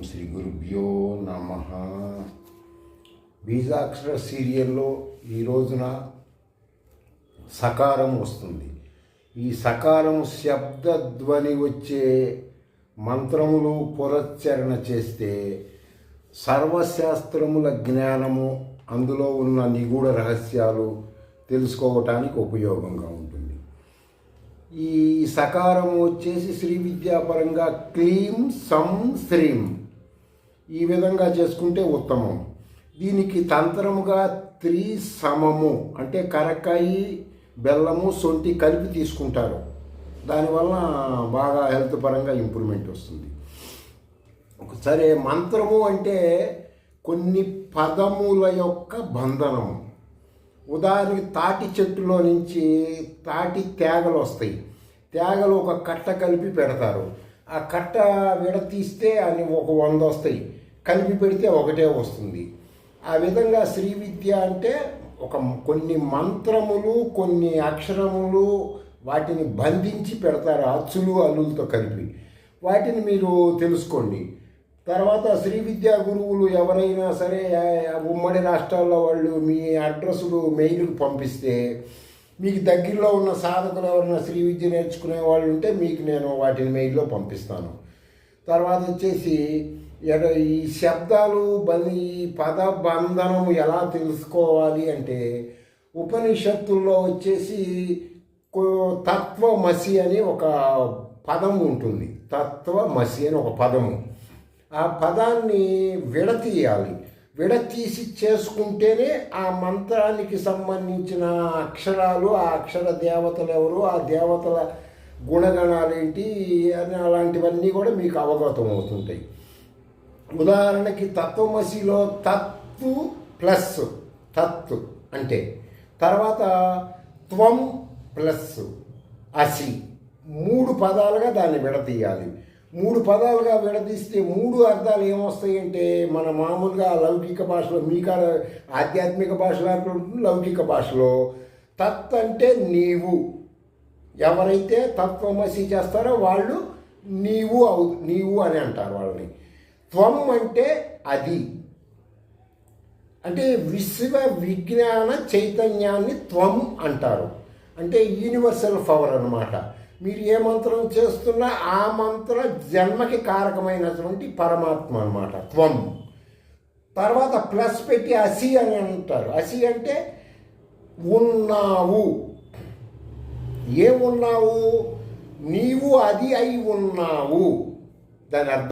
శ్రీ గురుభ్యో నమ. బీజాక్షర సీరియల్లో ఈ రోజున సకారం వస్తుంది. ఈ సకారం శబ్దధ్వని వచ్చే మంత్రములు పురస్చరణ చేస్తే సర్వశాస్త్రముల జ్ఞానము, అందులో ఉన్న నిగూఢ రహస్యాలు తెలుసుకోవటానికి ఉపయోగంగా ఉంటుంది. ఈ సకారం వచ్చేసి శ్రీ విద్యాపరంగా క్లీం సం శ్రీం ఈ విధంగా చేసుకుంటే ఉత్తమం. దీనికి తంత్రముగా త్రిసమము అంటే కరక్కాయి, బెల్లము, సొంటి కలిపి తీసుకుంటారు. దానివల్ల బాగా హెల్త్ పరంగా ఇంప్రూవ్మెంట్ వస్తుంది. సరే, మంత్రము అంటే కొన్ని పదముల యొక్క బంధనము. ఉదాహరణకి తాటి చెట్టులో నుంచి తాటి తేగలు వస్తాయి. తేగలు ఒక కట్ట కలిపి పెడతారు. ఆ కట్ట విడతీస్తే అని ఒక 100 వస్తాయి, కలిపి పెడితే ఒకటే వస్తుంది. ఆ విధంగా శ్రీ విద్య అంటే కొన్ని మంత్రములు, కొన్ని అక్షరములు, వాటిని బంధించి పెడతారు అచ్చులు అల్లులతో కలిపి. వాటిని మీరు తెలుసుకోండి. తర్వాత శ్రీ విద్యా గురువులు ఎవరైనా సరే ఉమ్మడి రాష్ట్రాల్లో వాళ్ళు మీ అడ్రస్లు మెయిల్కి పంపిస్తే, మీకు దగ్గరలో ఉన్న సాధకులు ఎవరైనా శ్రీ విద్య నేర్చుకునే వాళ్ళు ఉంటే మీకు నేను వాటిని మెయిల్లో పంపిస్తాను. తర్వాత వచ్చేసి ఈ శబ్దాలు ఈ పద బంధనము ఎలా తెలుసుకోవాలి అంటే, ఉపనిషత్తుల్లో వచ్చేసి తత్వమసి అని ఒక పదము ఉంటుంది. తత్వమసి అని ఒక పదము. ఆ పదాన్ని విడతీయాలి. విడతీసి చేసుకుంటేనే ఆ మంత్రానికి సంబంధించిన అక్షరాలు, ఆ అక్షర దేవతలు ఎవరు, ఆ దేవతల గుణగణాలు ఏంటి అని అలాంటివన్నీ కూడా మీకు అవగతం అవుతుంటాయి. ఉదాహరణకి తత్వమసిలో తత్తు ప్లస్ తత్తు అంటే, తర్వాత త్వం ప్లస్ అసి 3 పదాలుగా దాన్ని విడతీయాలి. 3 పదాలుగా విడదీస్తే 3 అర్థాలు ఏమొస్తాయి అంటే, మన మామూలుగా లౌకిక భాషలో, మీకు ఆధ్యాత్మిక భాషలో, లౌకిక భాషలో తత్ అంటే నీవు. ఎవరైతే తత్వమసి చేస్తారో వాళ్ళు నీవు అని అంటారు వాళ్ళని. త్వం అంటే అది, అంటే విశ్వ విజ్ఞాన చైతన్యాన్ని త్వం అంటారు. అంటే యూనివర్సల్ పవర్ అన్నమాట. మీరు ఏ మంత్రం చేస్తున్నా ఆ మంత్ర జన్మకి కారకమైనటువంటి పరమాత్మ అన్నమాట త్వం. తర్వాత ప్లస్ పెట్టి అసి అని అంటారు. అసి అంటే ఉన్నావు. ఏమున్నావు? నీవు అది అయి ఉన్నావు. దాని అర్థం